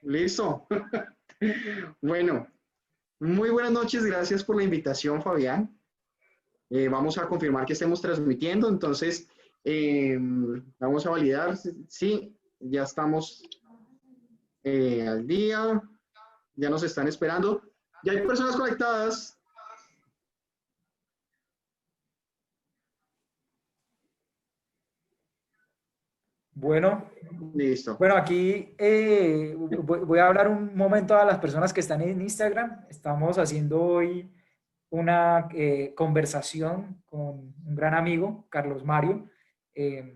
Listo. Bueno, muy buenas noches. Gracias por la invitación, Fabián. Vamos a confirmar que estemos transmitiendo. Entonces, vamos a validar. Sí, ya estamos al día. Ya nos están esperando. Ya hay personas conectadas. Bueno, Listo. bueno, aquí voy a hablar un momento a las personas que están en Instagram. Estamos haciendo hoy una conversación con un gran amigo, Carlos Mario. eh,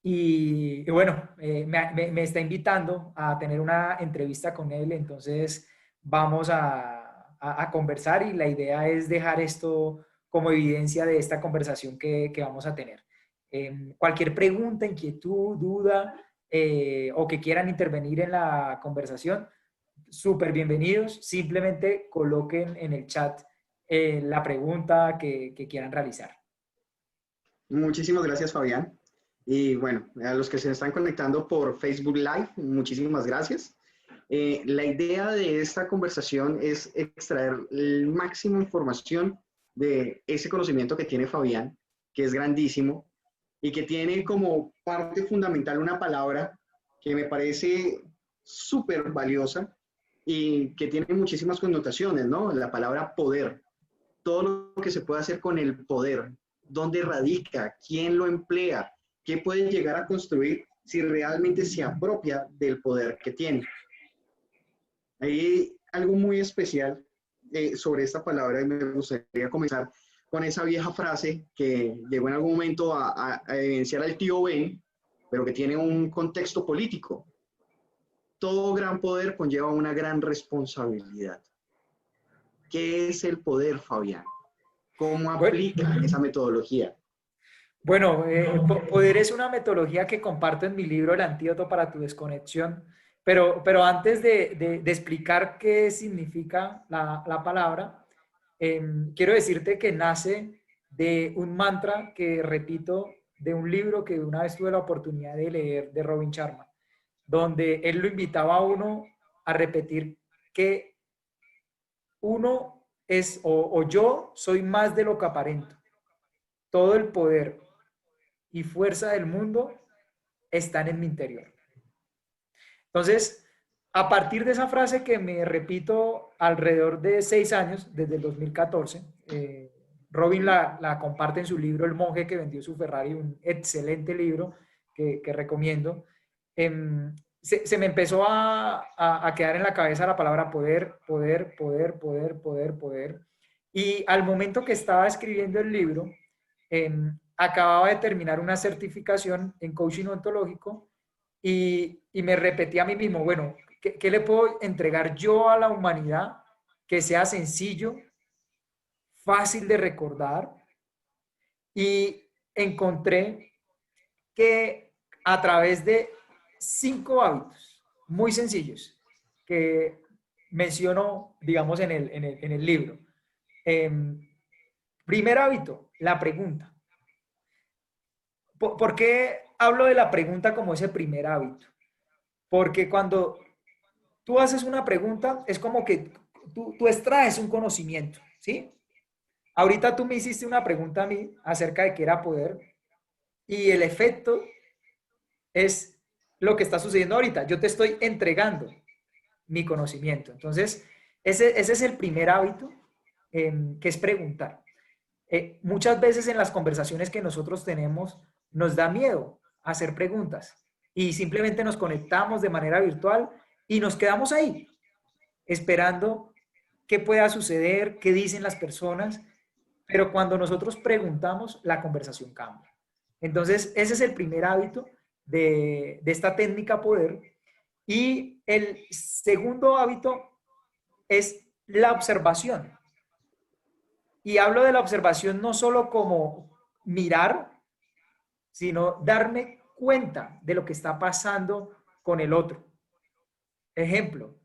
y bueno, me está invitando a tener una entrevista con él, entonces vamos a conversar y la idea es dejar esto como evidencia de esta conversación que vamos a tener. Cualquier pregunta, inquietud, duda o que quieran intervenir en la conversación, súper bienvenidos. Simplemente coloquen en el chat la pregunta que quieran realizar. Muchísimas gracias, Fabián. Y bueno, a los que se están conectando por Facebook Live, muchísimas gracias. La idea de esta conversación es extraer el máximo información de ese conocimiento que tiene Fabián, que es grandísimo y que tiene como parte fundamental una palabra que me parece súper valiosa y que tiene muchísimas connotaciones, ¿no? La palabra poder, todo lo que se puede hacer con el poder, dónde radica, quién lo emplea, qué puede llegar a construir si realmente se apropia del poder que tiene. Hay algo muy especial sobre esta palabra y me gustaría comenzar con esa vieja frase que llegó en algún momento a evidenciar al tío Ben, pero que tiene un contexto político. Todo gran poder conlleva una gran responsabilidad. ¿Qué es el poder, Fabián? ¿Cómo Bueno, aplica esa metodología? Bueno, poder es una metodología que comparto en mi libro El antídoto para tu desconexión, pero antes de explicar qué significa la palabra, quiero decirte que nace de un mantra que repito de un libro que una vez tuve la oportunidad de leer de Robin Sharma, donde él lo invitaba a uno a repetir que uno es o yo soy más de lo que aparento. Todo el poder y fuerza del mundo están en mi interior. Entonces, a partir de esa frase que me repito alrededor de 6 años, desde el 2014, Robin la comparte en su libro El monje que vendió su Ferrari, un excelente libro que recomiendo. Se me empezó a quedar en la cabeza la palabra poder, poder, poder, poder, poder, poder. Y al momento que estaba escribiendo el libro, acababa de terminar una certificación en coaching ontológico y me repetí a mí mismo, bueno, ¿qué le puedo entregar yo a la humanidad que sea sencillo, fácil de recordar? Y encontré que a través de 5 hábitos muy sencillos que menciono, digamos, en el libro. Eh, Primer hábito, la pregunta. ¿Por qué hablo de la pregunta como ese primer hábito? Porque cuando tú haces una pregunta, es como que tú extraes un conocimiento, ¿sí? Ahorita tú me hiciste una pregunta a mí acerca de qué era poder y el efecto es lo que está sucediendo ahorita. Yo te estoy entregando mi conocimiento. Entonces, ese es el primer hábito, que es preguntar. Muchas veces en las conversaciones que nosotros tenemos nos da miedo hacer preguntas y simplemente nos conectamos de manera virtual y nos quedamos ahí esperando qué pueda suceder, qué dicen las personas, pero cuando nosotros preguntamos, la conversación cambia. Entonces, ese es el primer hábito de esta técnica poder. Y el segundo hábito es la observación. Y hablo de la observación no solo como mirar, sino darme cuenta de lo que está pasando con el otro. Ejemplo,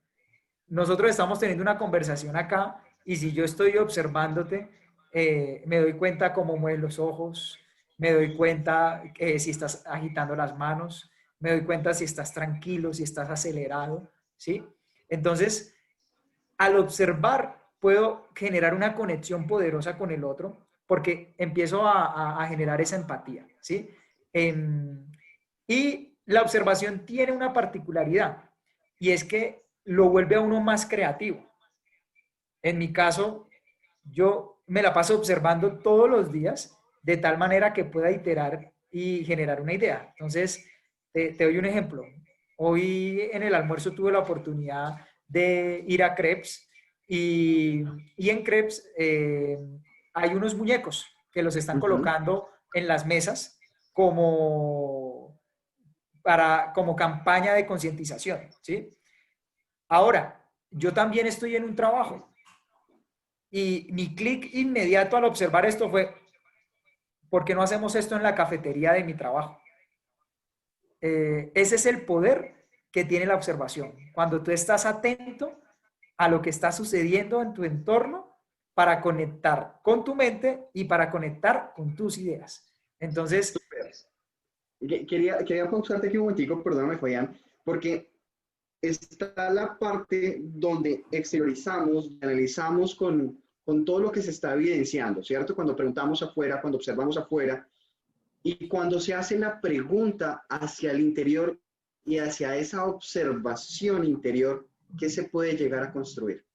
nosotros estamos teniendo una conversación acá y si yo estoy observándote, me doy cuenta cómo mueves los ojos, me doy cuenta si estás agitando las manos, me doy cuenta si estás tranquilo, si estás acelerado, ¿sí? Entonces, al observar, puedo generar una conexión poderosa con el otro porque empiezo a generar esa empatía, ¿sí? Y la observación tiene una particularidad y es que lo vuelve a uno más creativo. En mi caso, yo me la paso observando todos los días de tal manera que pueda iterar y generar una idea. Entonces, te doy un ejemplo. Hoy en el almuerzo tuve la oportunidad de ir a Crepes y en Crepes hay unos muñecos que los están Ujú. colocando en las mesas como, como campaña de concientización, ¿sí? Ahora, yo también estoy en un trabajo y mi clic inmediato al observar esto fue, ¿por qué no hacemos esto en la cafetería de mi trabajo? Ese es el poder que tiene la observación. Cuando tú estás atento a lo que está sucediendo en tu entorno para conectar con tu mente y para conectar con tus ideas. Entonces, Quería pausarte aquí un momentico, perdóname, Fabián, porque está la parte donde exteriorizamos, analizamos con todo lo que se está evidenciando, ¿cierto? Cuando preguntamos afuera, cuando observamos afuera, y cuando se hace la pregunta hacia el interior y hacia esa observación interior, ¿qué se puede llegar a construir?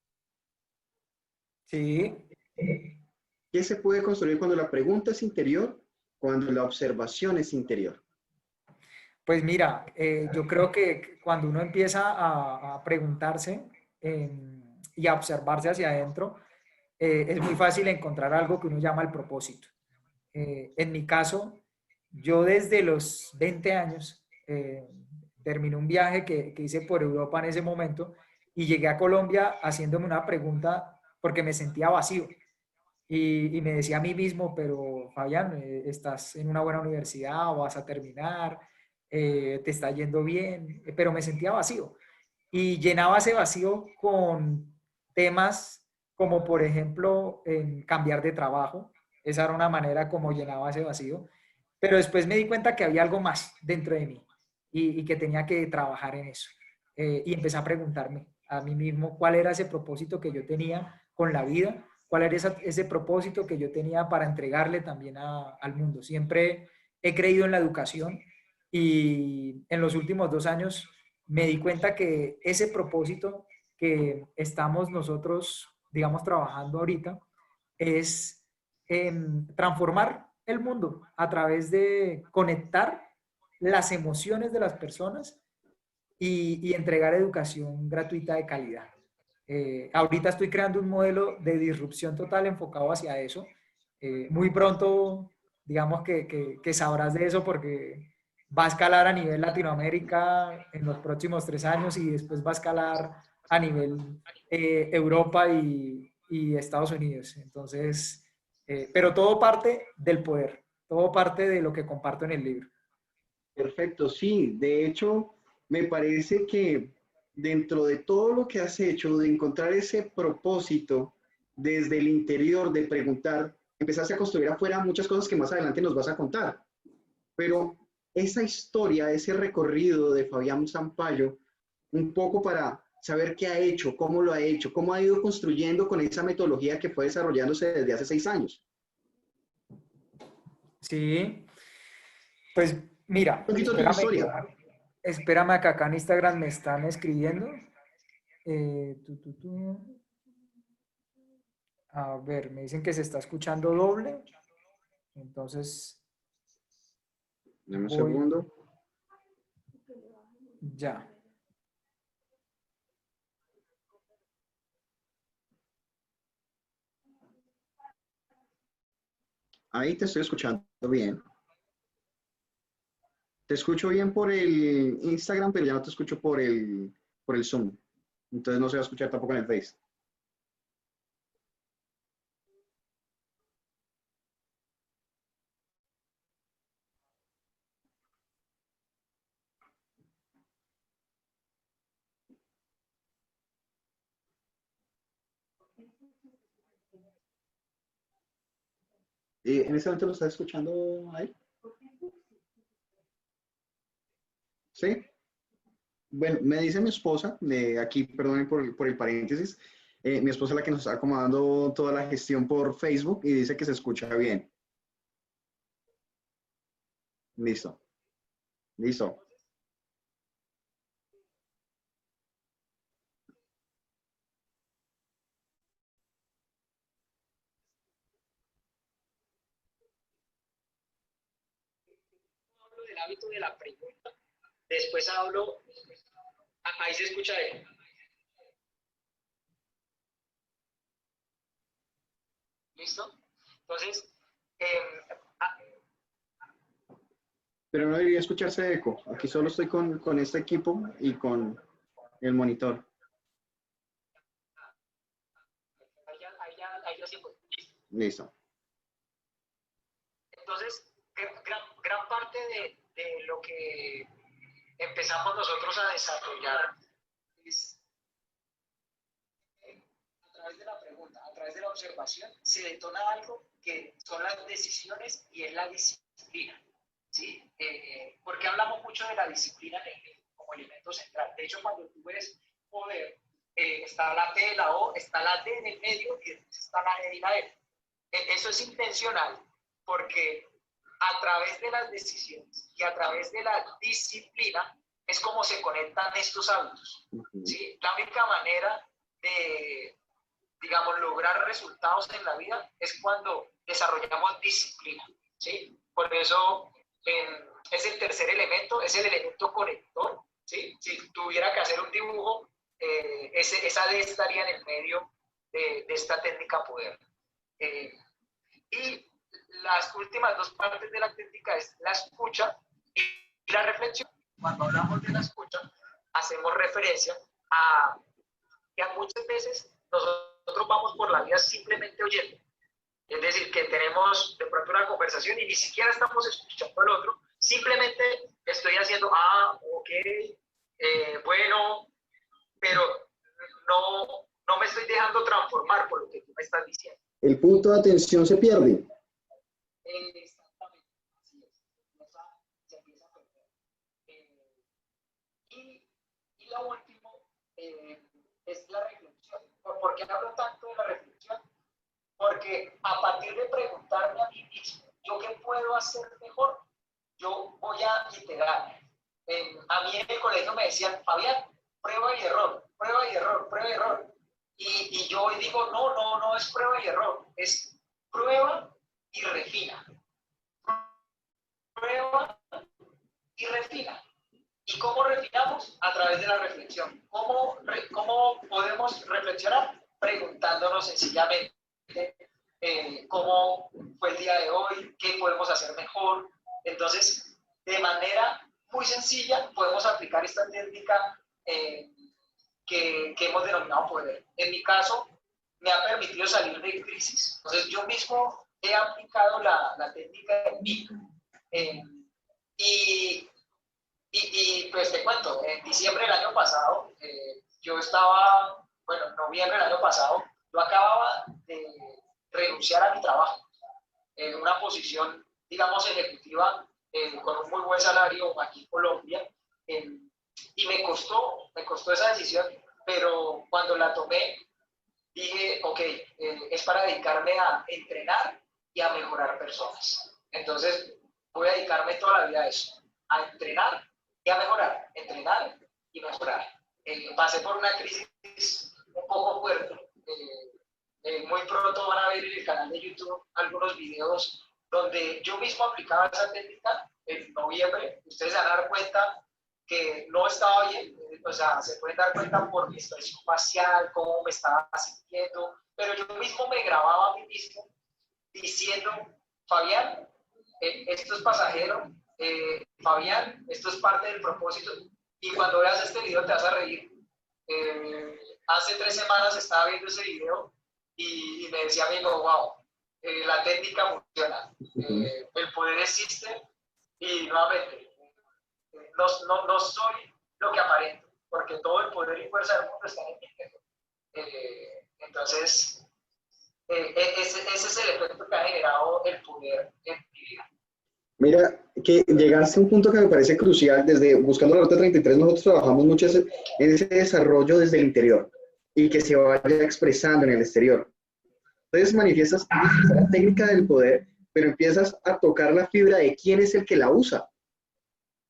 sí, ¿Qué se puede construir cuando la pregunta es interior, cuando la observación es interior? pues mira, yo creo que cuando uno empieza a preguntarse y a observarse hacia adentro, es muy fácil encontrar algo que uno llama el propósito. En mi caso, yo desde los 20 años terminé un viaje que hice por Europa en ese momento y llegué a Colombia haciéndome una pregunta porque me sentía vacío. Y me decía a mí mismo, pero Fabián, estás en una buena universidad o vas a terminar, te está yendo bien, pero me sentía vacío. Y llenaba ese vacío con temas como, por ejemplo, cambiar de trabajo. Esa era una manera como llenaba ese vacío. Pero después me di cuenta que había algo más dentro de mí y que tenía que trabajar en eso. Y empecé a preguntarme a mí mismo cuál era ese propósito que yo tenía con la vida, cuál era ese propósito que yo tenía para entregarle también al mundo. Siempre he creído en la educación y en los últimos 2 años me di cuenta que ese propósito que estamos nosotros, digamos, trabajando ahorita es transformar el mundo a través de conectar las emociones de las personas y entregar educación gratuita de calidad. Ahorita estoy creando un modelo de disrupción total enfocado hacia eso. Muy pronto, digamos que sabrás de eso porque va a escalar a nivel Latinoamérica en los próximos 3 años y después va a escalar a nivel Europa y Estados Unidos. Entonces, pero todo parte del poder, todo parte de lo que comparto en el libro. Perfecto, sí. De hecho, me parece que dentro de todo lo que has hecho, de encontrar ese propósito desde el interior, de preguntar, empezaste a construir afuera muchas cosas que más adelante nos vas a contar. Pero esa historia, ese recorrido de Fabián Zampayo, un poco para saber qué ha hecho, cómo lo ha hecho, cómo ha ido construyendo con esa metodología que fue desarrollándose desde hace 6 años. Sí, pues Un mira, poquito de tu historia. espérame que acá en Instagram me están escribiendo. A ver, me dicen que se está escuchando doble, entonces Dame un voy segundo. ya. Ahí te estoy escuchando bien. Te escucho bien por el Instagram, pero ya no te escucho por el Zoom. Entonces no se va a escuchar tampoco en el Face. ¿En ese momento lo estás escuchando ahí? ¿Sí? Bueno, me dice mi esposa, de aquí, perdón por el paréntesis, mi esposa es la que nos está acomodando toda la gestión por Facebook y dice que se escucha bien. Listo, listo. Hablo del hábito de la pregunta, después hablo, ahí se escucha él. ¿Listo? Entonces, eh, Pero no debería escucharse eco. Aquí solo estoy con este equipo y con el monitor. ahí ya sí fue. Listo. Entonces, gran parte de lo que empezamos nosotros a desarrollar es a través de la pregunta, a través de la observación, se detona algo que son las decisiones y es la disciplina. ¿Sí? Porque hablamos mucho de la disciplina como elemento central. De hecho, cuando tú ves poder, está la T, la O, está la D en el medio y después está la E y la F. Eso es intencional porque a través de las decisiones y a través de la disciplina es como se conectan estos hábitos. ¿Sí? La única manera de, digamos, lograr resultados en la vida es cuando desarrollamos disciplina. ¿Sí? Por eso es el tercer elemento, es el elemento conector. ¿Sí? Si tuviera que hacer un dibujo, esa D estaría en el medio de esta técnica poder. Y las últimas dos partes de la técnica es la escucha y la reflexión. Cuando hablamos de la escucha, hacemos referencia a que muchas veces nosotros vamos por la vida simplemente oyendo. Es decir, que tenemos de pronto una conversación y ni siquiera estamos escuchando al otro, simplemente estoy haciendo, ok, bueno, pero no me estoy dejando transformar por lo que tú me estás diciendo. El punto de atención se pierde. Exactamente, así es. Se empieza a perder. Y lo último es la reflexión. ¿Por qué hablo tanto de la reflexión? Porque a partir de preguntarme a mí mismo, ¿yo qué puedo hacer mejor? Yo voy a iterar. A mí en el colegio me decían, Fabián, prueba y error, prueba y error, prueba y error. Y yo hoy digo, no es prueba y error, es prueba y refina. Prueba y refina. ¿Y cómo refinamos? A través de la reflexión. ¿Cómo podemos reflexionar? Preguntándonos sencillamente cómo fue el día de hoy, qué podemos hacer mejor. Entonces, de manera muy sencilla, podemos aplicar esta técnica que hemos denominado poder. En mi caso, me ha permitido salir de crisis. Entonces, yo mismo he aplicado la técnica en mí. Y pues te cuento, en diciembre del año pasado, yo estaba, bueno, en noviembre del año pasado, yo acababa de renunciar a mi trabajo, en una posición, digamos, ejecutiva, con un muy buen salario aquí en Colombia, y me costó esa decisión, pero cuando la tomé, dije, ok, es para dedicarme a entrenar y a mejorar personas. Entonces, voy a dedicarme toda la vida a eso, a entrenar y a mejorar, entrenar y mejorar. Pasé por una crisis un poco fuerte. Muy pronto van a ver en el canal de YouTube algunos videos donde yo mismo aplicaba esa técnica en noviembre. Ustedes se van a dar cuenta que no estaba bien, o sea, se pueden dar cuenta por mi expresión facial, cómo me estaba sintiendo, pero yo mismo me grababa a mí mismo diciendo, Fabián, esto es pasajero, Fabián, esto es parte del propósito, y cuando veas este video te vas a reír. Hace 3 semanas estaba viendo ese video y me decía amigo, wow, la técnica funciona, el poder existe y nuevamente, no soy lo que aparento, porque todo el poder y fuerza del mundo está en mi interior. Entonces, ese es el efecto que ha generado el poder en mi vida. Mira, que llegaste a un punto que me parece crucial. Desde Buscando la Ruta 33, nosotros trabajamos mucho en ese desarrollo desde el interior y que se vaya expresando en el exterior. Entonces manifiestas la técnica del poder, pero empiezas a tocar la fibra de quién es el que la usa.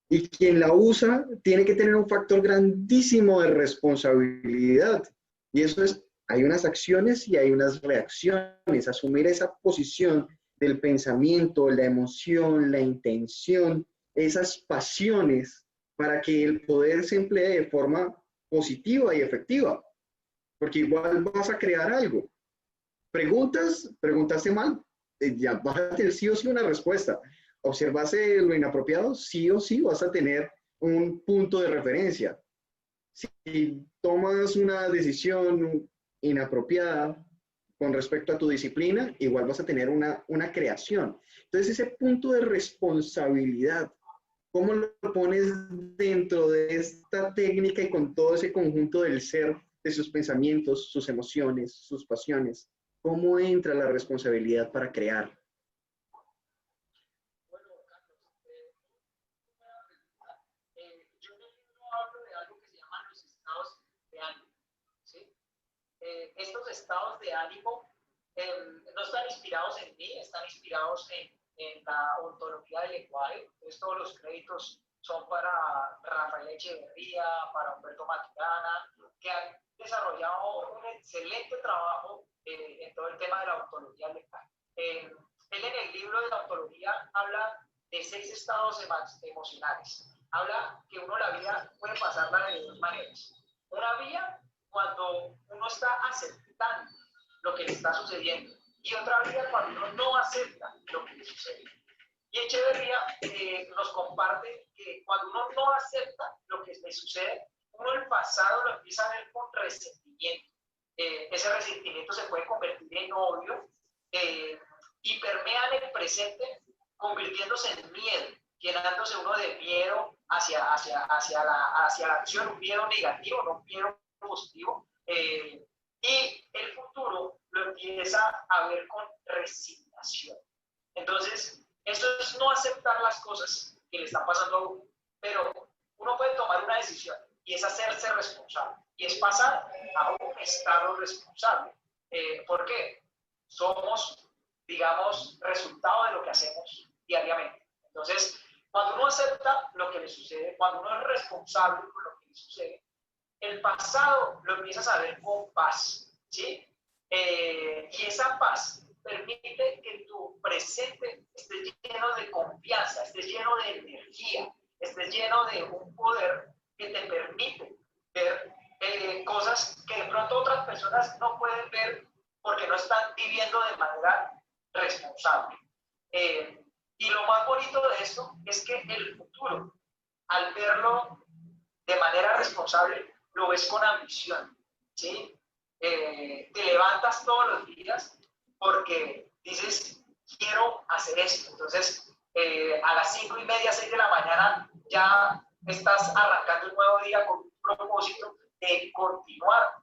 Y quien la usa tiene que tener un factor grandísimo de responsabilidad. Y eso es, hay unas acciones y hay unas reacciones. Asumir esa posición del pensamiento, la emoción, la intención, esas pasiones para que el poder se emplee de forma positiva y efectiva. Porque igual vas a crear algo. Preguntaste mal, ya vas a tener sí o sí una respuesta. Observaste lo inapropiado, sí o sí vas a tener un punto de referencia. Si tomas una decisión inapropiada con respecto a tu disciplina, igual vas a tener una creación. Entonces, ese punto de responsabilidad, ¿cómo lo pones dentro de esta técnica y con todo ese conjunto del ser, de sus pensamientos, sus emociones, sus pasiones? ¿Cómo entra la responsabilidad para crear? Bueno, Carlos, yo en el libro hablo de algo que se llaman los estados de ánimo, ¿sí? Estos estados de ánimo no están inspirados en mí, están inspirados en la ontología del lenguaje. Entonces, todos los créditos son para Rafael Echeverría, para Humberto Maturana, que han desarrollado un excelente trabajo en todo el tema de la ontología del lenguaje. Él en el libro de la ontología habla de 6 estados emocionales. Habla que uno la vida puede pasarla de 2 maneras. Una vía cuando uno está aceptando lo que le está sucediendo y otra vía cuando uno no acepta lo que le sucede. Y Echeverría nos comparte que cuando uno no acepta lo que le sucede, uno el pasado lo empieza a ver con resentimiento. Ese resentimiento se puede convertir en odio y permea en el presente convirtiéndose en miedo, llenándose uno de miedo hacia la acción, un miedo negativo, no un miedo positivo. Y el futuro lo empieza a ver con resignación. Entonces, eso es no aceptar las cosas que le están pasando a uno, pero uno puede tomar una decisión y es hacerse responsable y es pasar a un estado responsable. ¿Por qué? Somos, digamos, resultado de lo que hacemos diariamente. Entonces, cuando uno acepta lo que le sucede, cuando uno es responsable por lo que le sucede, el pasado lo empiezas a ver con paz, ¿sí? Y esa paz permite que tu presente esté lleno de confianza, estés lleno de energía, estés lleno de un poder que te permite ver cosas que de pronto otras personas no pueden ver porque no están viviendo de manera responsable. Y lo más bonito de esto es que el futuro, al verlo de manera responsable, lo ves con ambición, ¿sí? Te levantas todos los días porque dices, quiero hacer esto. Entonces, a las 5:30, 6 de la mañana, ya estás arrancando un nuevo día con un propósito de continuar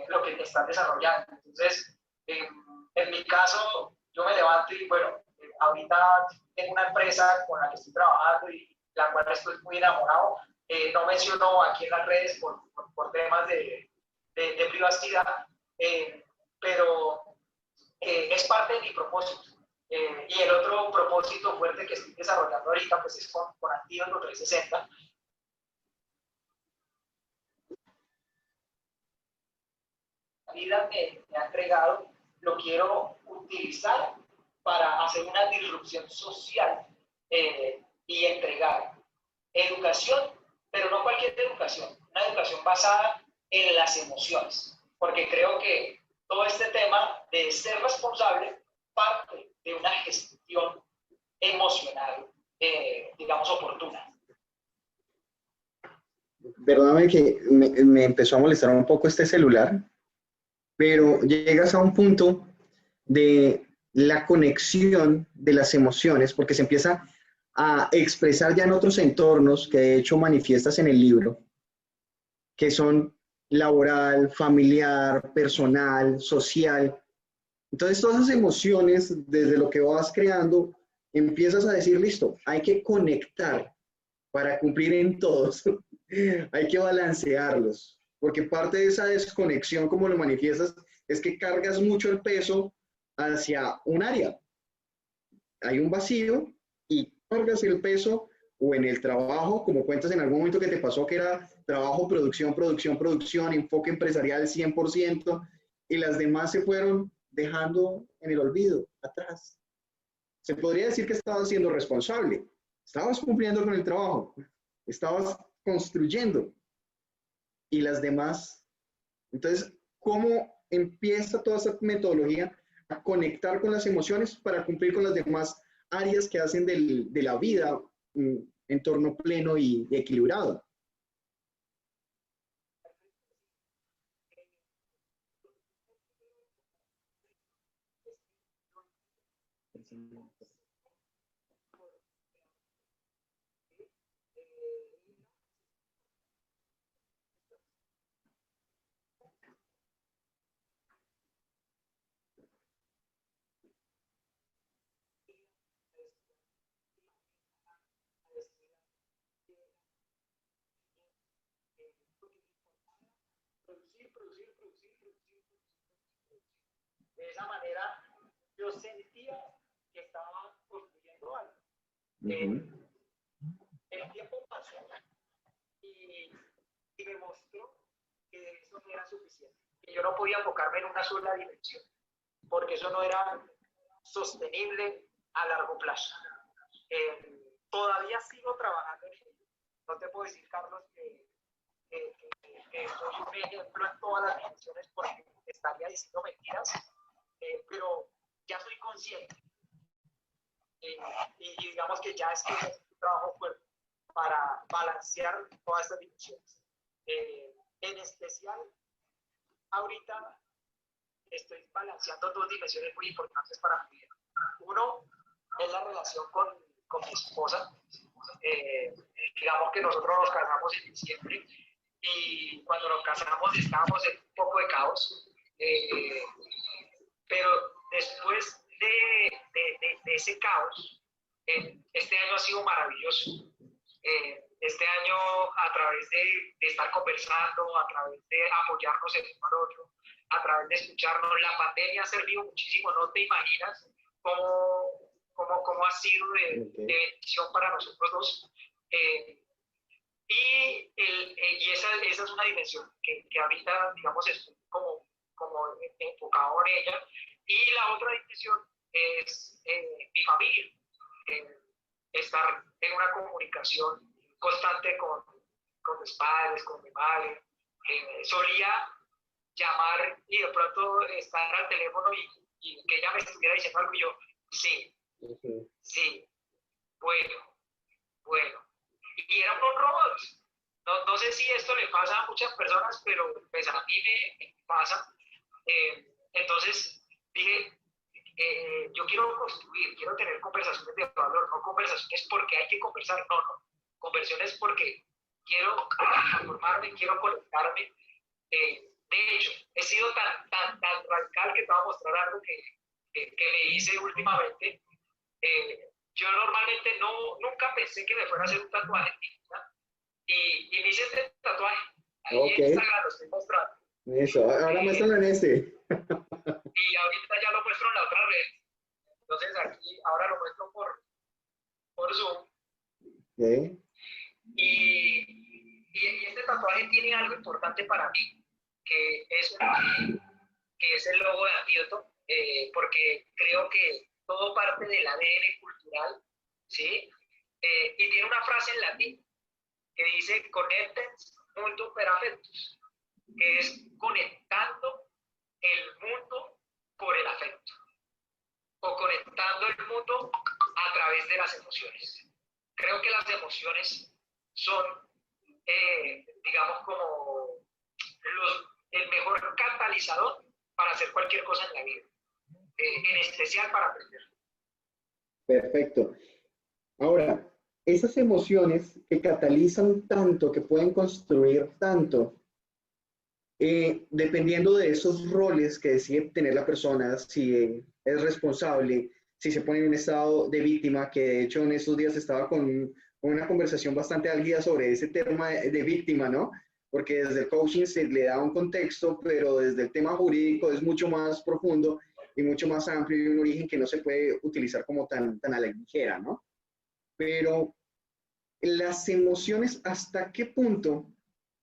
lo que te estás desarrollando. Entonces, en mi caso, yo me levanto y bueno, ahorita tengo una empresa con la que estoy trabajando y la cual estoy muy enamorado. No menciono aquí en las redes por temas de privacidad, pero es parte de mi propósito. Y el otro propósito fuerte que estoy desarrollando ahorita pues es con Antídoto 360. La vida me ha entregado, lo quiero utilizar para hacer una disrupción social y entregar educación, pero no cualquier educación, una educación basada en las emociones, porque creo que todo este tema de ser responsable parte de una gestión emocional, digamos, oportuna. Perdóname que me empezó a molestar un poco este celular, pero llegas a un punto de la conexión de las emociones, porque se empieza a expresar ya en otros entornos que de hecho manifiestas en el libro, que son laboral, familiar, personal, social. Entonces todas esas emociones, desde lo que vas creando, empiezas a decir, listo, hay que conectar para cumplir en todos. Hay que balancearlos, porque parte de esa desconexión, como lo manifiestas, es que cargas mucho el peso hacia un área. Hay un vacío y cargas el peso o en el trabajo, como cuentas en algún momento que te pasó que era trabajo, producción, producción, producción, enfoque empresarial 100%, y las demás se fueron dejando en el olvido, atrás. Se podría decir que estabas siendo responsable, estabas cumpliendo con el trabajo, estabas construyendo, y las demás. Entonces, ¿cómo empieza toda esa metodología a conectar con las emociones para cumplir con las demás áreas que hacen de la vida un entorno pleno y equilibrado? De esa manera yo sentía que estaba construyendo algo. El tiempo pasó y, y me mostró que eso no era suficiente, que yo no podía enfocarme en una sola dirección, porque eso no era sostenible a largo plazo. Todavía sigo trabajando en ello. No te puedo decir, Carlos, que soy un ejemplo en todas las dimensiones porque estaría diciendo mentiras, pero ya soy consciente y digamos que ya es que es un trabajo fuerte para balancear todas estas dimensiones. En especial, ahorita estoy balanceando dos dimensiones muy importantes para mi vida. Uno es la relación con mi esposa. Digamos que nosotros nos casamos en diciembre y cuando nos casamos estábamos en un poco de caos. Pero después de ese caos, este año ha sido maravilloso. Este año, a través de estar conversando, a través de apoyarnos el uno al otro, a través de escucharnos, la pandemia ha servido muchísimo. No te imaginas cómo ha sido de bendición para nosotros dos. Y esa es una dimensión que ahorita, digamos, estoy como enfocado en ella. Y la otra dimensión es mi familia. Estar en una comunicación constante con mis padres, con mi madre. Solía llamar y de pronto estar al teléfono y que ella me estuviera diciendo algo y yo, sí, sí, bueno. Y eran unos robots. No sé si esto le pasa a muchas personas, pero pues a mí me pasa. Entonces dije, yo quiero construir, quiero tener conversaciones de valor, no conversaciones porque hay que conversar, no. Conversaciones porque quiero transformarme, quiero conectarme. De hecho, he sido tan radical que te voy a mostrar algo que me hice últimamente. Yo normalmente nunca pensé que me fuera a hacer un tatuaje y me hice este tatuaje. Ahí en Instagram lo estoy mostrando. Eso, ahora muéstralo en ese. Y ahorita ya lo muestro en la otra red. Entonces aquí, ahora lo muestro por Zoom. Y este tatuaje tiene algo importante para mí, que es el logo de Antídoto, porque creo que todo parte del ADN cultural, ¿sí? Y tiene una frase en latín que dice connectens mundo per affectus, que es conectando el mundo por el afecto, o conectando el mundo a través de las emociones. Creo que las emociones son, digamos, como el mejor catalizador para hacer cualquier cosa en la vida, en especial para aprender. Perfecto. Ahora, esas emociones que catalizan tanto, que pueden construir tanto, dependiendo de esos roles que decide tener la persona, si es responsable, si se pone en un estado de víctima, que de hecho en estos días estaba con una conversación bastante álgida sobre ese tema de víctima, ¿no? Porque desde el coaching se le da un contexto, pero desde el tema jurídico es mucho más profundo y mucho más amplio y un origen que no se puede utilizar como tan a la ligera, ¿no? Pero las emociones, ¿hasta qué punto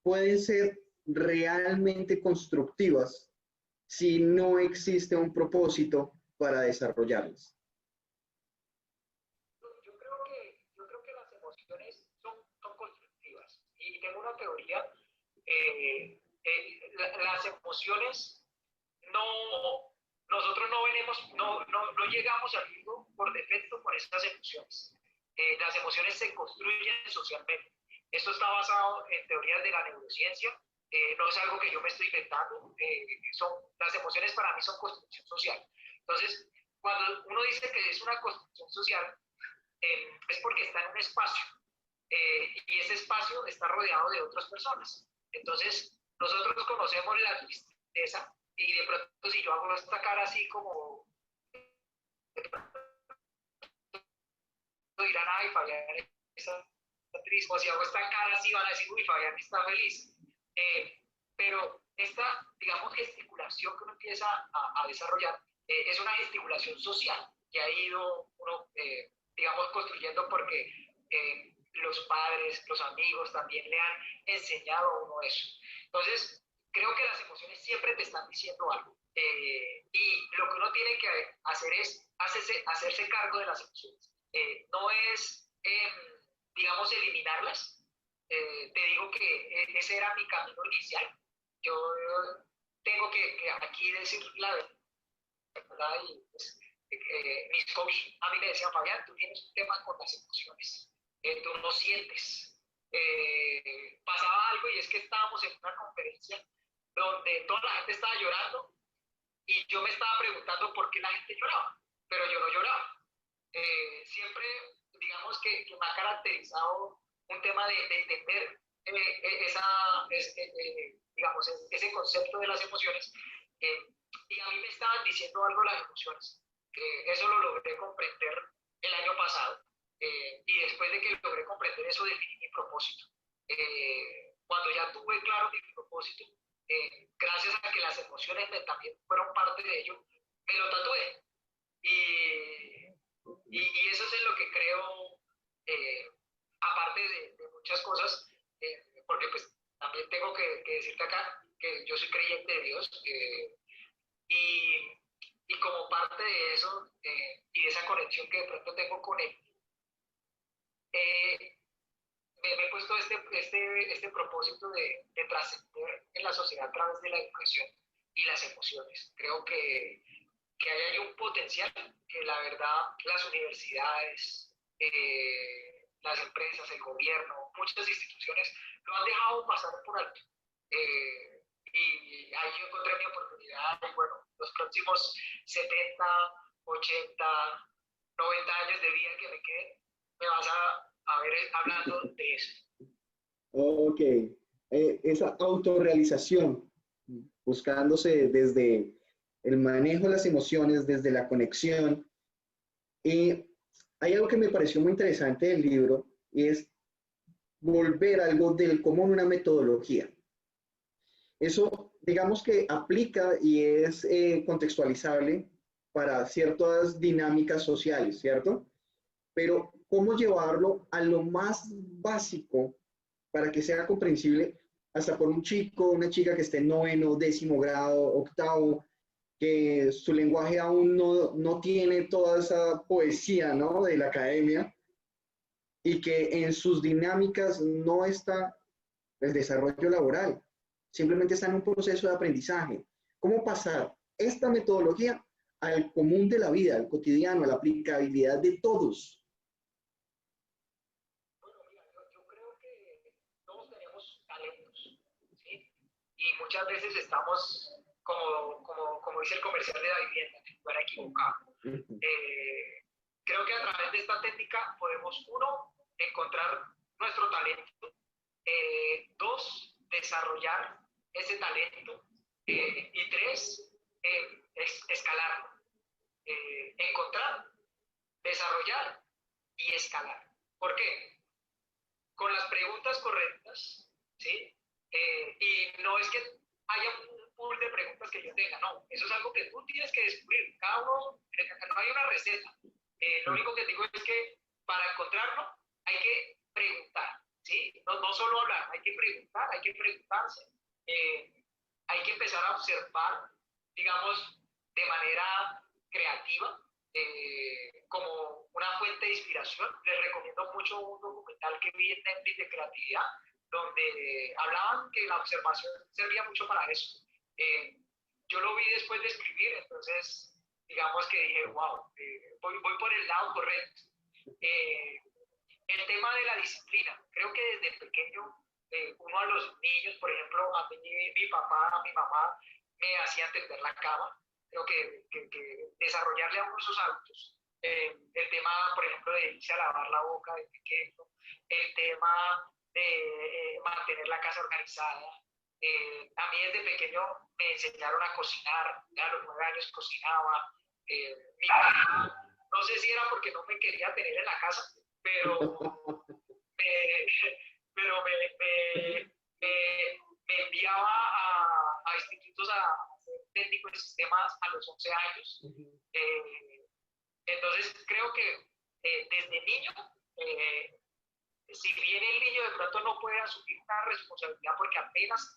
pueden ser realmente constructivas si no existe un propósito para desarrollarlas? Yo creo que las emociones son constructivas. Y tengo una teoría, las emociones no, nosotros no venimos, no llegamos al mundo por defecto con esas emociones. Las emociones se construyen socialmente. Esto está basado en teorías de la neurociencia, no es algo que yo me estoy inventando, las emociones para mí son construcción social. Entonces, cuando uno dice que es una construcción social, es porque está en un espacio y ese espacio está rodeado de otras personas. Entonces, nosotros conocemos la tristeza y de pronto si yo hago esta cara así como dirán, ay, Fabián está triste, o si hago esta cara así van a decir, uy, Fabián está feliz. Pero esta, digamos, gesticulación que uno empieza a desarrollar es una gesticulación social que ha ido uno, digamos, construyendo porque los padres, los amigos también le han enseñado a uno eso. Entonces, creo que las emociones siempre te están diciendo algo. Y lo que uno tiene que hacer es hacerse cargo de las emociones. No es, digamos, eliminarlas. Te digo que ese era mi camino inicial. Yo tengo que aquí decir la verdad y pues, mis coaches a mí me decían, Fabián, tú tienes un tema con las emociones, tú no sientes. Pasaba algo y es que estábamos en una conferencia donde toda la gente estaba llorando y yo me estaba preguntando por qué la gente lloraba, pero yo no lloraba. Siempre, digamos que me ha caracterizado un tema de entender digamos, ese concepto de las emociones. Y a mí me estaban diciendo algo las emociones. Eso lo logré comprender el año pasado. Y después de que logré comprender eso, definí mi propósito. Cuando ya tuve claro mi propósito, gracias a que las emociones también fueron parte de ello, me lo tatué. Y eso es en lo que creo, aparte de muchas cosas, porque pues también tengo que decirte acá que yo soy creyente de Dios, y, y como parte de eso y de esa conexión que de pronto tengo con Él, eh, me he puesto este propósito de trascender en la sociedad a través de la educación y las emociones. Creo que ahí hay un potencial que la verdad las universidades, las empresas, el gobierno, muchas instituciones lo han dejado pasar por alto. Y ahí yo encontré mi oportunidad y bueno, los próximos 70, 80, 90 años de vida que me queden, me vas a ver hablando de eso. Ok, esa autorrealización, buscándose desde el manejo de las emociones, desde la conexión. Y hay algo que me pareció muy interesante del libro y es volver algo del común, una metodología. Eso, digamos que aplica y es contextualizable para ciertas dinámicas sociales, ¿cierto? Pero ¿cómo llevarlo a lo más básico para que sea comprensible hasta por un chico, una chica que esté en noveno, décimo grado, octavo, que su lenguaje aún no tiene toda esa poesía, ¿no? De la academia y que en sus dinámicas no está el desarrollo laboral, simplemente está en un proceso de aprendizaje. ¿Cómo pasar esta metodología al común de la vida, al cotidiano, a la aplicabilidad de todos? Bueno, mira, yo creo que todos tenemos talentos, ¿sí? Y muchas veces estamos, como dice el comercial de la vivienda, en lugar equivocado. Creo que a través de esta técnica podemos, uno, encontrar nuestro talento, dos, desarrollar ese talento, y tres, escalarlo. Encontrar desarrollar y escalar. ¿Por qué? Con las preguntas correctas, ¿sí? Y no es que haya un pool de preguntas que yo tenga, no, eso es algo que tú tienes que descubrir. Cada uno, no hay una receta. Lo único que digo es que para encontrarlo hay que preguntar, ¿sí? No solo hablar, hay que preguntar, hay que preguntarse, hay que empezar a observar, digamos, de manera creativa, como una fuente de inspiración. Les recomiendo mucho un documental que vi en Netflix de creatividad, donde hablaban que la observación servía mucho para eso. Yo lo vi después de escribir, entonces digamos que dije, wow, voy por el lado correcto. El tema de la disciplina, creo que desde pequeño, uno a los niños, por ejemplo, a mí, mi papá, mi mamá, me hacían tender la cama. Creo que desarrollarle a uno esos hábitos. El tema, por ejemplo, de irse a lavar la boca de pequeño, el tema de mantener la casa organizada. A mí desde pequeño me enseñaron a cocinar, a los 9 años cocinaba. Mi mamá, no sé si era porque no me quería tener en la casa, pero me, pero me enviaba a institutos a hacer técnico en sistemas a los 11 años. Entonces creo que desde niño, si bien el niño de pronto no puede asumir una responsabilidad porque apenas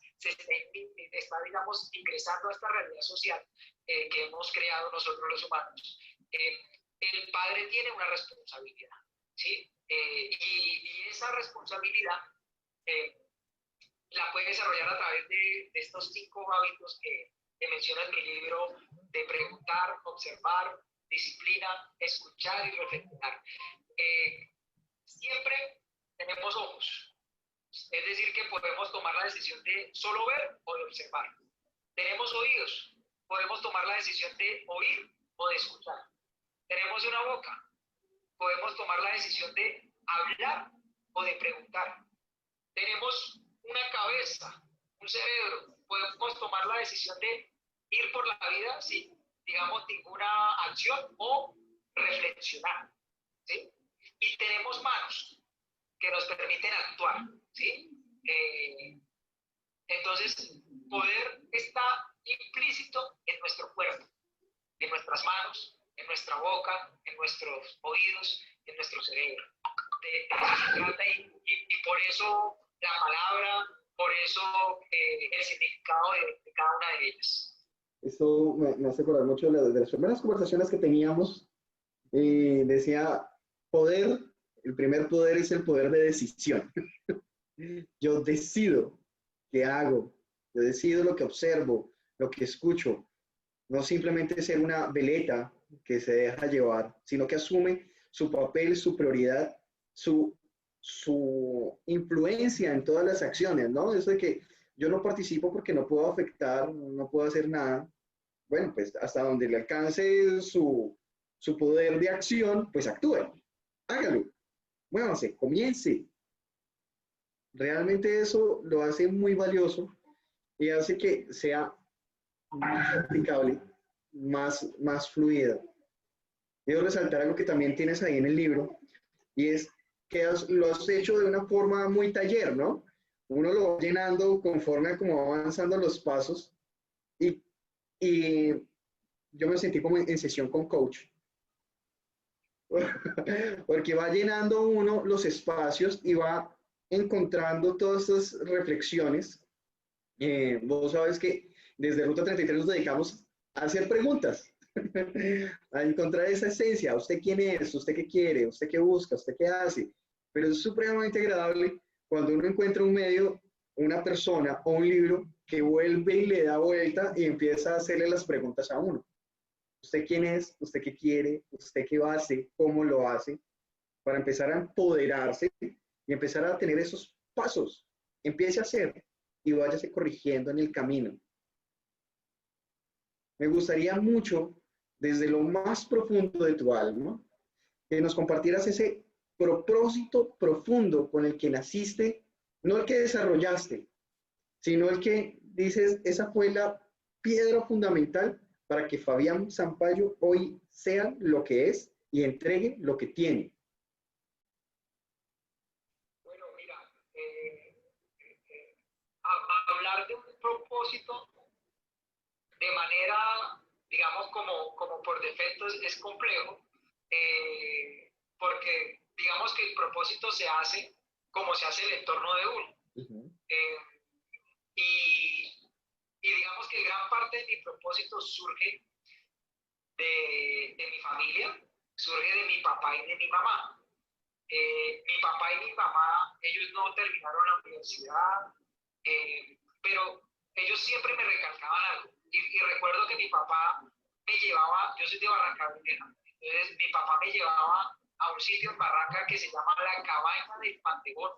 está, digamos, ingresando a esta realidad social que hemos creado nosotros los humanos, el padre tiene una responsabilidad, ¿sí? Y esa responsabilidad la puede desarrollar a través de estos 5 hábitos que menciono en mi libro, de preguntar, observar, disciplina, escuchar y reflexionar. Siempre tenemos ojos, es decir, que podemos tomar la decisión de solo ver o de observar. Tenemos oídos, podemos tomar la decisión de oír o de escuchar. Tenemos una boca, podemos tomar la decisión de hablar o de preguntar. Tenemos una cabeza, un cerebro, podemos tomar la decisión de ir por la vida sin, digamos, ninguna acción o reflexionar, ¿sí? Y tenemos manos que nos permiten actuar, ¿sí? Entonces, poder está implícito en nuestro cuerpo, en nuestras manos, en nuestra boca, en nuestros oídos, en nuestro cerebro. De eso se trata y por eso la palabra, por eso el significado de cada una de ellas. Eso me hace acordar mucho de las primeras conversaciones que teníamos. Decía, poder, el primer poder es el poder de decisión. Yo decido qué hago, yo decido lo que observo, lo que escucho. No simplemente ser una veleta que se deja llevar, sino que asume su papel, su prioridad, su influencia en todas las acciones, ¿no? Eso de que yo no participo porque no puedo afectar, no puedo hacer nada. Bueno, pues hasta donde le alcance su poder de acción, pues actúe, hágalo, muévase, comience. Realmente eso lo hace muy valioso y hace que sea más aplicable, más fluida. Quiero resaltar algo que también tienes ahí en el libro, y es que lo has hecho de una forma muy taller, ¿no? Uno lo va llenando conforme a cómo va avanzando los pasos, y yo me sentí como en sesión con coach, porque va llenando uno los espacios y va encontrando todas estas reflexiones. Vos sabes que desde Ruta 33 nos dedicamos a hacer preguntas, a encontrar esa esencia. ¿Usted quién es? ¿Usted qué quiere? ¿Usted qué busca? ¿Usted qué hace? Pero es supremamente agradable cuando uno encuentra un medio, una persona o un libro que vuelve y le da vuelta y empieza a hacerle las preguntas a uno. ¿Usted quién es? ¿Usted qué quiere? ¿Usted qué hace? ¿Cómo lo hace? Para empezar a empoderarse y empezar a tener esos pasos. Empiece a hacer y váyase corrigiendo en el camino. Me gustaría mucho, desde lo más profundo de tu alma, que nos compartieras ese propósito profundo con el que naciste, no el que desarrollaste, sino el que dices, esa fue la piedra fundamental para que Fabián Zampayo hoy sea lo que es y entregue lo que tiene. Bueno, mira, hablar de un propósito de manera, digamos, como por defecto es complejo, porque digamos que el propósito se hace como se hace el entorno de uno. Eh, y, y digamos que gran parte de mi propósito surge de mi familia, surge de mi papá y de mi mamá. Mi papá y mi mamá, ellos no terminaron la universidad, pero ellos siempre me recalcaban algo. Y recuerdo que mi papá me llevaba, yo soy de Barranca Bermeja, entonces mi papá me llevaba a un sitio en Barranca que se llama La Cabaña del Pantegón.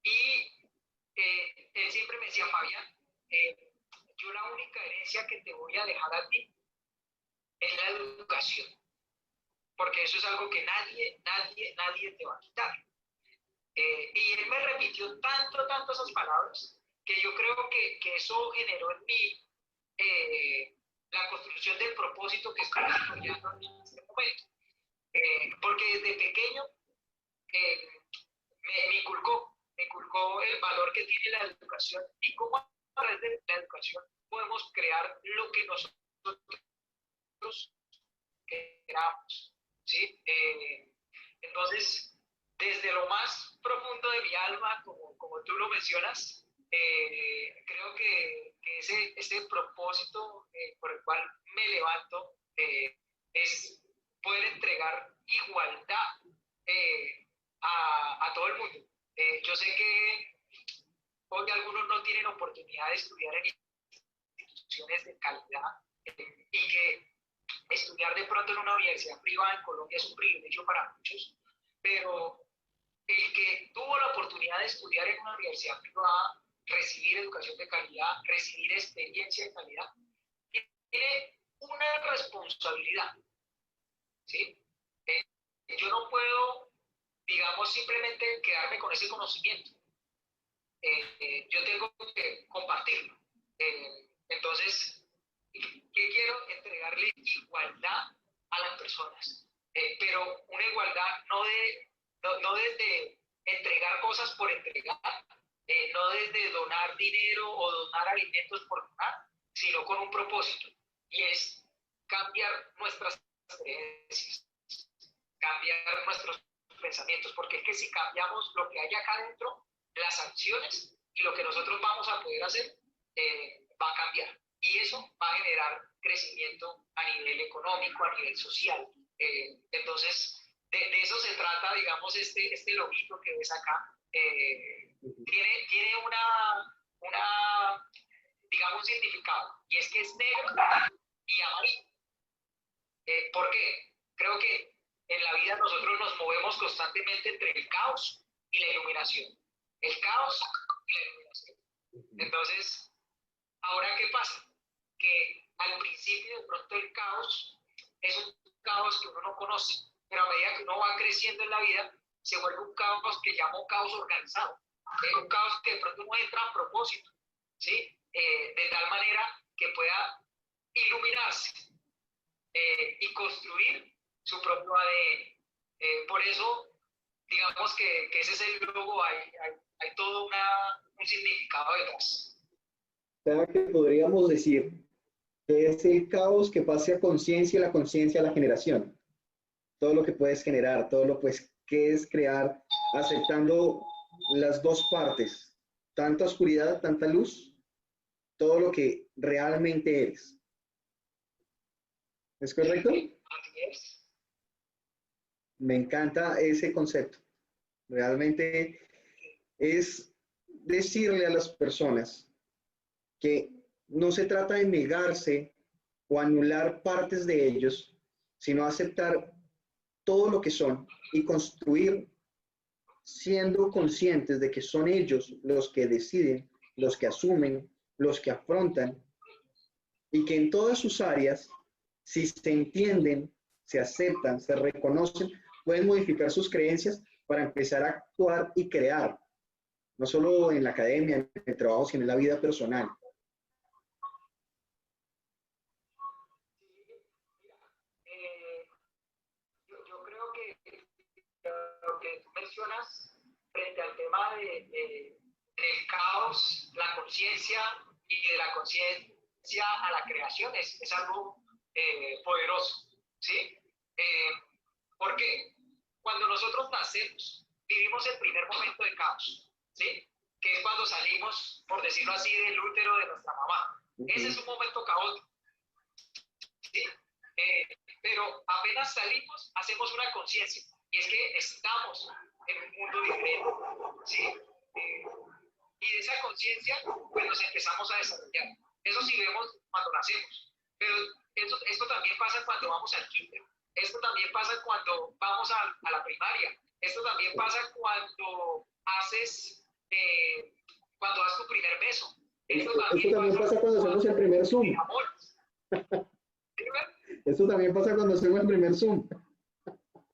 Y él siempre me decía, Fabián, yo la única herencia que te voy a dejar a ti es la educación, porque eso es algo que nadie te va a quitar. Y él me repitió tanto esas palabras, que yo creo que eso generó en mí la construcción del propósito que estoy desarrollando en este momento. Porque desde pequeño me inculcó el valor que tiene la educación y cómo a través de la educación podemos crear lo que nosotros queramos, ¿sí? Entonces, desde lo más profundo de mi alma, como tú lo mencionas, creo que ese propósito por el cual me levanto es poder entregar igualdad a todo el mundo. Yo sé que hoy algunos no tienen oportunidad de estudiar en instituciones de calidad y que estudiar de pronto en una universidad privada en Colombia es un privilegio para muchos, pero el que tuvo la oportunidad de estudiar en una universidad privada, recibir educación de calidad, recibir experiencia de calidad, tiene una responsabilidad, ¿sí? Yo no puedo, digamos, simplemente quedarme con ese conocimiento. Yo tengo que compartirlo. Entonces, ¿qué quiero? Entregarle igualdad a las personas, pero una igualdad no desde entregar cosas por entregar, no desde donar dinero o donar alimentos por donar, sino con un propósito, y es cambiar nuestras creencias, cambiar nuestros pensamientos, porque es que si cambiamos lo que hay acá adentro, las acciones y lo que nosotros vamos a poder hacer va a cambiar. Y eso va a generar crecimiento a nivel económico, a nivel social. Entonces, de eso se trata, digamos, este loguito que ves acá. Tiene digamos, un significado, y es que es negro y amarillo. ¿Por qué? Creo que en la vida nosotros nos movemos constantemente entre el caos y la iluminación. El caos y la iluminación. Entonces, ¿ahora qué pasa? Que al principio de pronto el caos es un caos que uno no conoce, pero a medida que uno va creciendo en la vida, se vuelve un caos que llamo caos organizado. Un caos que de pronto uno entra a propósito, ¿sí? De tal manera que pueda iluminarse y construir su propio ADN. Por eso, digamos que ese es el logo, hay todo un significado detrás. O sea, que podríamos decir que es el caos que pase a conciencia y la conciencia a la generación. Todo lo que puedes generar, todo lo que es crear, aceptando las dos partes, tanta oscuridad, tanta luz, todo lo que realmente eres. ¿Es correcto? Así es. Me encanta ese concepto. Realmente es decirle a las personas que no se trata de negarse o anular partes de ellos, sino aceptar todo lo que son y construir siendo conscientes de que son ellos los que deciden, los que asumen, los que afrontan, y que en todas sus áreas, si se entienden, se aceptan, se reconocen, pueden modificar sus creencias para empezar a actuar y crear, no solo en la academia, en el trabajo, sino en la vida personal. del caos, la conciencia, y de la conciencia a la creación es algo poderoso, ¿sí? ¿Por qué? Cuando nosotros nacemos, vivimos el primer momento de caos, ¿sí? Que es cuando salimos, por decirlo así, del útero de nuestra mamá. Ese es un momento caótico, ¿sí? Pero apenas salimos, hacemos una conciencia, y es que estamos en un mundo diferente, ¿sí? Y de esa conciencia, pues nos empezamos a desarrollar. Eso sí vemos cuando nacemos, pero esto también pasa cuando vamos al kinder, esto también pasa cuando vamos a la primaria, esto también pasa cuando cuando das tu primer beso. Esto también pasa cuando hacemos el primer Zoom. Esto también pasa cuando hacemos el primer Zoom.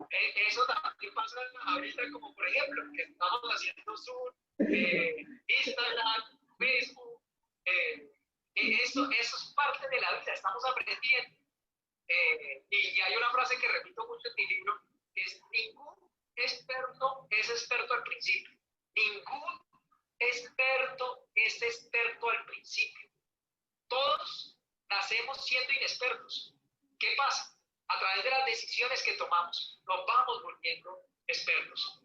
Eso también pasa ahorita, como por ejemplo, que estamos haciendo Zoom, Instagram, Facebook. Eso es parte de la vida, estamos aprendiendo. Y hay una frase que repito mucho en mi libro, que es: ningún experto es experto al principio. Ningún experto es experto al principio. Todos nacemos siendo inexpertos. ¿Qué pasa? A través de las decisiones que tomamos, nos vamos volviendo expertos.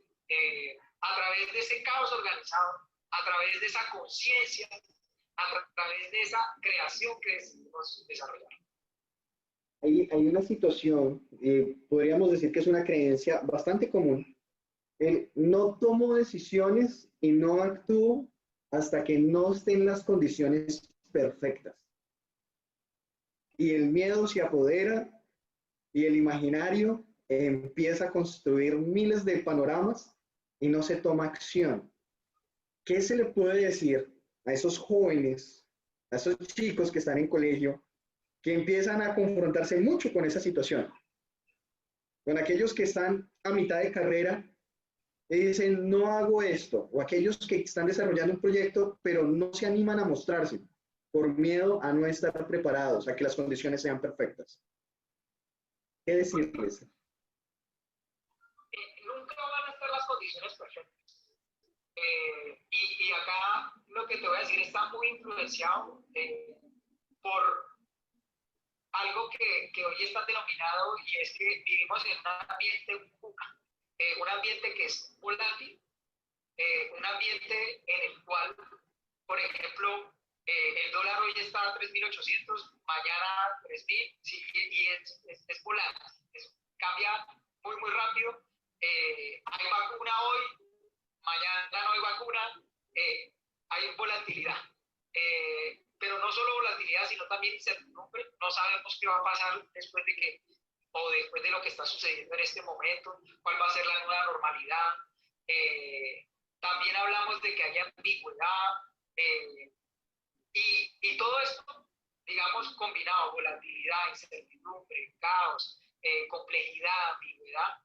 A través de ese caos organizado, a través de esa conciencia, a través de esa creación que decidimos desarrollar. Hay una situación, podríamos decir que es una creencia bastante común. No tomo decisiones y no actúo hasta que no estén las condiciones perfectas. Y el miedo se apodera y el imaginario empieza a construir miles de panoramas y no se toma acción. ¿Qué se le puede decir a esos jóvenes, a esos chicos que están en colegio, que empiezan a confrontarse mucho con esa situación? Con aquellos que están a mitad de carrera y dicen, no hago esto, o aquellos que están desarrollando un proyecto, pero no se animan a mostrarse por miedo a no estar preparados, a que las condiciones sean perfectas. ¿Qué decirles? Nunca van a estar las condiciones perfectas. Y acá lo que te voy a decir está muy influenciado por algo que hoy está denominado, y es que vivimos en un ambiente VUCA, un ambiente que es volátil, un ambiente en el cual, por ejemplo, el dólar hoy está a 3.800, mañana 3.000, sí, y es volátil, cambia muy, muy rápido. Hay vacuna hoy, mañana no hay vacuna, hay volatilidad. Pero no solo volatilidad, sino también incertidumbre. No sabemos qué va a pasar después de lo que está sucediendo en este momento, cuál va a ser la nueva normalidad. También hablamos de que hay ambigüedad, y todo esto, digamos, combinado: volatilidad, incertidumbre, caos, complejidad, ambigüedad,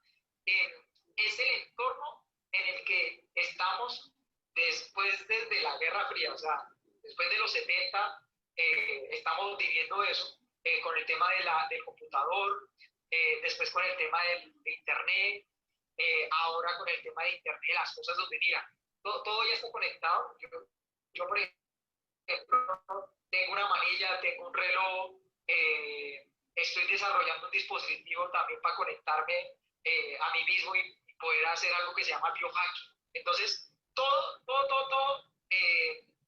es el entorno en el que estamos después de la Guerra Fría. O sea, después de los 70, estamos viviendo eso, con el tema del computador, después con el tema de Internet, ahora con el tema de Internet, las cosas donde, mira, todo ya está conectado. Yo, por ejemplo, tengo una manilla, tengo un reloj, estoy desarrollando un dispositivo también para conectarme a mí mismo y poder hacer algo que se llama biohacking. Entonces, todo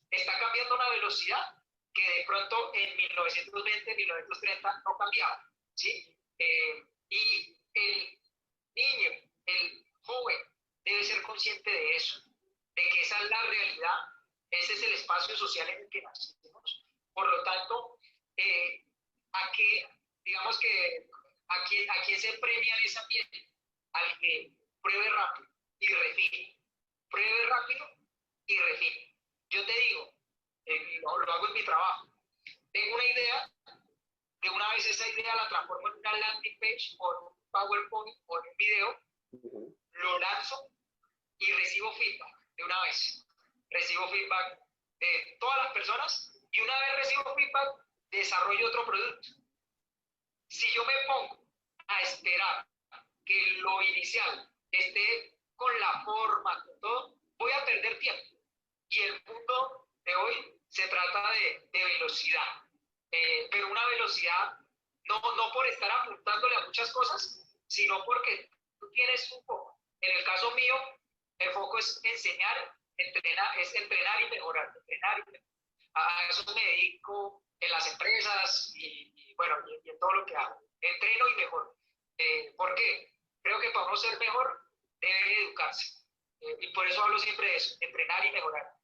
está cambiando a una velocidad que de pronto en 1920, 1930 no cambiaba, ¿sí? Y el niño, el joven, debe ser consciente de eso, de que esa es la realidad, ese es el espacio social en el que nacimos. Por lo tanto, digamos que ¿a quién se premia en ese ambiente? Al que pruebe rápido y refine. Pruebe rápido y refine. Yo te digo, lo hago en mi trabajo. Tengo una idea, de una vez esa idea la transformo en una landing page o en un PowerPoint o en un video, lo lanzo y recibo feedback de una vez. Recibo feedback de todas las personas, y una vez recibo feedback, desarrollo otro producto. Si yo me pongo a esperar que lo inicial esté con la forma, con todo, voy a perder tiempo. Y el mundo de hoy se trata de velocidad, pero una velocidad no por estar apuntándole a muchas cosas, sino porque tú tienes un foco. En el caso mío, el foco es enseñar, entrenar y mejorar, A eso me dedico en las empresas bueno, y en todo lo que hago. Entreno y mejoro. ¿Por qué? Creo que para uno ser mejor debe educarse. Y por eso hablo siempre de eso, entrenar y mejorar.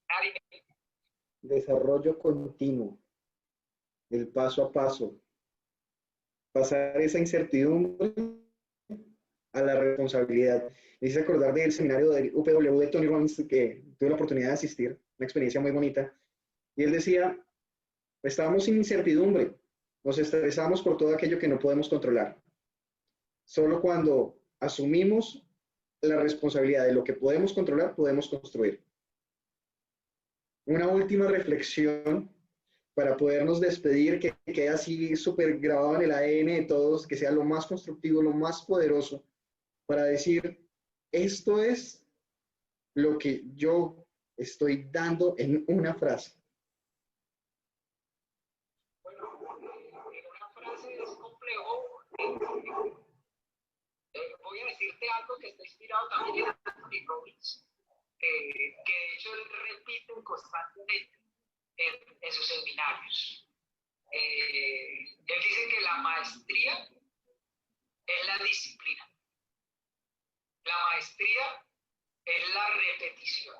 Desarrollo continuo, el paso a paso, pasar esa incertidumbre a la responsabilidad. Me hice acordar del seminario de UPW de Tony Robbins, que tuve la oportunidad de asistir, una experiencia muy bonita, y él decía, estábamos sin incertidumbre, nos estresamos por todo aquello que no podemos controlar. Solo cuando asumimos la responsabilidad de lo que podemos controlar, podemos construir. Una última reflexión para podernos despedir, que quede así súper grabado en el ADN de todos, que sea lo más constructivo, lo más poderoso, para decir, esto es lo que yo estoy dando en una frase. Bueno, en una frase es complejo. Voy a decirte algo que está inspirado también en Tony Robbins, que de hecho él repite constantemente en sus seminarios. Él dice que la maestría es la disciplina. La maestría es la repetición.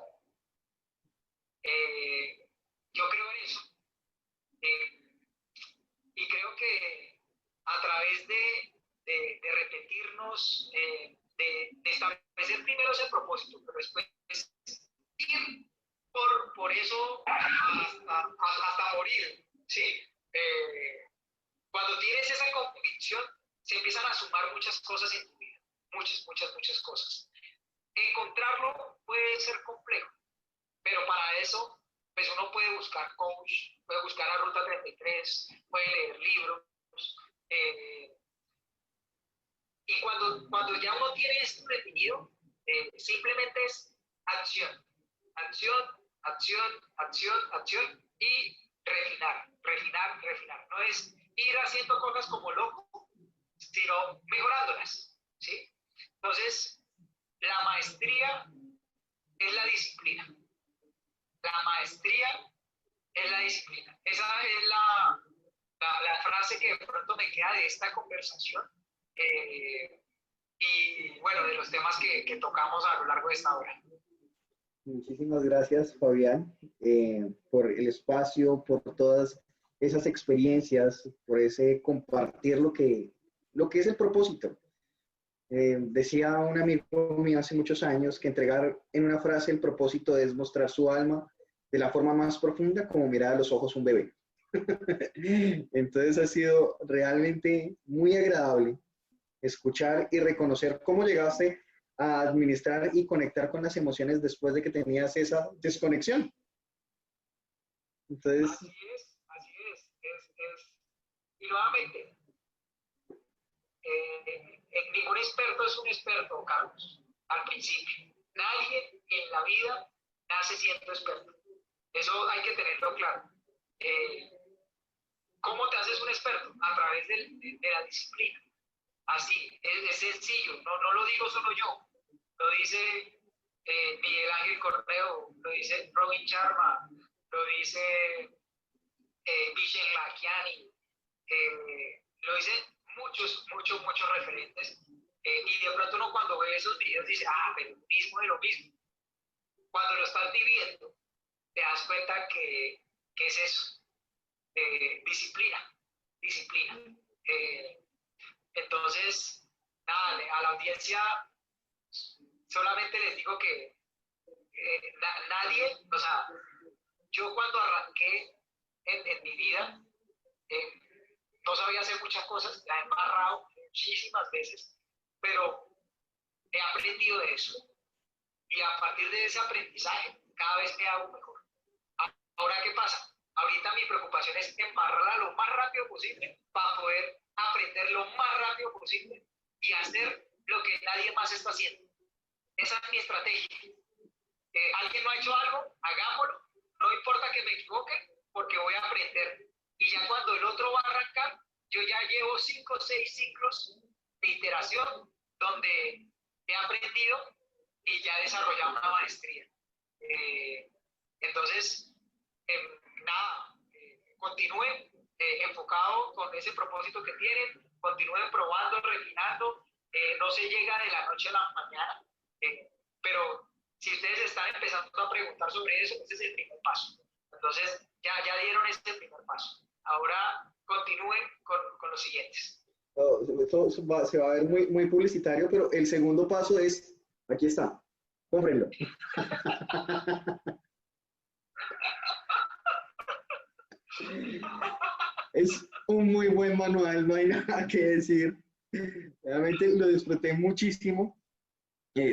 Yo creo en eso. Y creo que a través de repetirnos, de establecer primero ese propósito, pero después ir por eso hasta morir, ¿sí? Cuando tienes esa convicción, se empiezan a sumar muchas cosas en tu vida, muchas cosas. Encontrarlo puede ser complejo, pero para eso, pues uno puede buscar coach, puede buscar a Ruta 33, puede leer libros, y cuando ya uno tiene esto definido, simplemente es acción, y refinar. No es ir haciendo cosas como loco, sino mejorándolas, ¿sí? Entonces, la maestría es la disciplina. La maestría es la disciplina. Esa es la frase que de pronto me queda de esta conversación. Y bueno, de los temas que tocamos a lo largo de esta hora. Muchísimas gracias, Fabián, por el espacio, por todas esas experiencias, por ese compartir lo que es el propósito. Decía un amigo mío hace muchos años que entregar en una frase el propósito es mostrar su alma de la forma más profunda como mirar a los ojos un bebé. Entonces ha sido realmente muy agradable escuchar y reconocer cómo llegaste a administrar y conectar con las emociones después de que tenías esa desconexión. Entonces, así es. Y nuevamente, ningún experto es un experto, Carlos, al principio. Nadie en la vida nace siendo experto. Eso hay que tenerlo claro. ¿Cómo te haces un experto? A través de la disciplina. Así, es sencillo, no lo digo solo yo, lo dice Miguel Ángel Correo, lo dice Robin Sharma, lo dice Vishen Lakhiani, lo dicen muchos referentes, y de pronto uno cuando ve esos videos dice, pero mismo de lo mismo. Cuando lo estás viviendo, te das cuenta que es eso, disciplina. Entonces, nada, a la audiencia solamente les digo que nadie, o sea, yo cuando arranqué en mi vida, no sabía hacer muchas cosas, la he embarrado muchísimas veces, pero he aprendido de eso. Y a partir de ese aprendizaje, cada vez me hago mejor. Ahora, ¿qué pasa? Ahorita mi preocupación es embarrarla lo más rápido posible para poder aprender lo más rápido posible y hacer lo que nadie más está haciendo. Esa es mi estrategia. alguien no ha hecho algo, hagámoslo, no importa que me equivoque, porque voy a aprender. Y ya cuando el otro va a arrancar, yo ya llevo 5 o 6 ciclos de iteración donde he aprendido y ya he desarrollado una maestría. Entonces, nada, continúen enfocado con ese propósito que tienen, continúen probando, refinando, no se llega de la noche a la mañana, pero si ustedes están empezando a preguntar sobre eso, ese es el primer paso. Entonces, ya dieron ese primer paso. Ahora continúen con los siguientes. Esto se va a ver muy, muy publicitario, pero el segundo paso es, aquí está, cómprenlo. Es un muy buen manual, no hay nada que decir. Realmente lo disfruté muchísimo.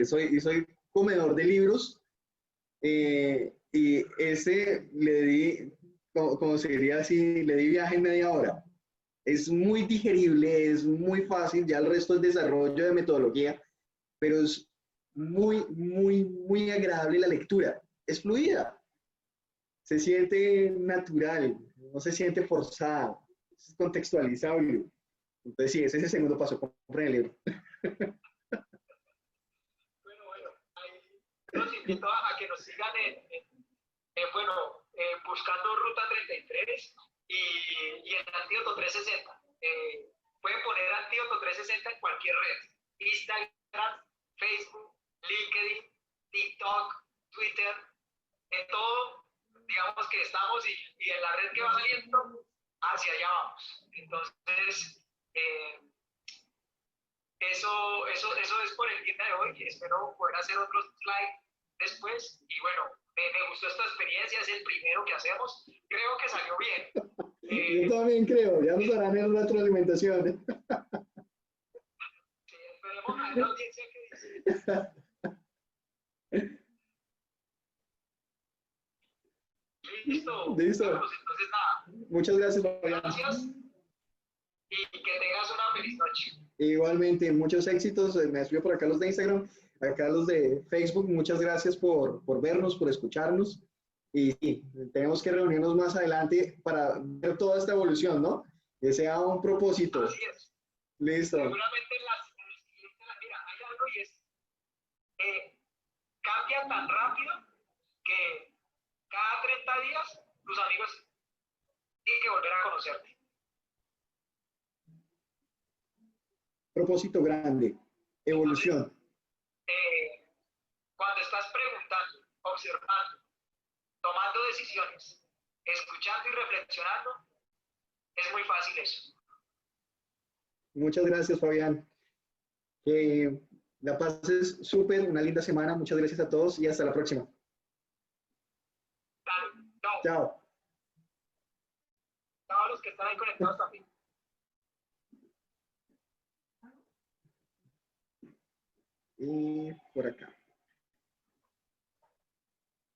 Soy comedor de libros y ese le di, como se diría así, le di viaje en media hora. Es muy digerible, es muy fácil, ya el resto es desarrollo de metodología, pero es muy, muy, muy agradable la lectura. Es fluida, se siente natural, no se siente forzada, es contextualizable. Entonces, sí, ese es el segundo paso, compren el libro. Bueno, ahí los invito a que nos sigan buscando Ruta 33 y el Antídoto 360. Pueden poner Antídoto 360 en cualquier red. Instagram, Facebook, LinkedIn, TikTok, Twitter, en todo, digamos que estamos y en la red que va saliendo, hacia allá vamos. Entonces, eso es por el día de hoy. Espero poder hacer otros slides después. Y bueno, me gustó esta experiencia, es el primero que hacemos. Creo que salió bien. Yo también creo, ya nos harán en retroalimentación. Sí, esperemos a la audiencia que dice. Listo. Listo. Carlos, entonces nada. Muchas gracias, Fabián. Gracias y que tengas una feliz noche. Igualmente, muchos éxitos. Me despido por acá los de Instagram, acá los de Facebook. Muchas gracias por vernos, por escucharnos. Y sí, tenemos que reunirnos más adelante para ver toda esta evolución, ¿no? Que sea un propósito. Así es. Listo. Seguramente en las siguientes, mira, hay algo y es, cambia tan rápido que cada 30 días tus amigos tienen que volver a conocerte. Propósito grande, evolución. Entonces, cuando estás preguntando, observando, tomando decisiones, escuchando y reflexionando, es muy fácil eso. Muchas gracias, Fabián. Que la pases súper, una linda semana. Muchas gracias a todos y hasta la próxima. Dale, chao. Chao. Chao a los que están ahí conectados también. Y por acá.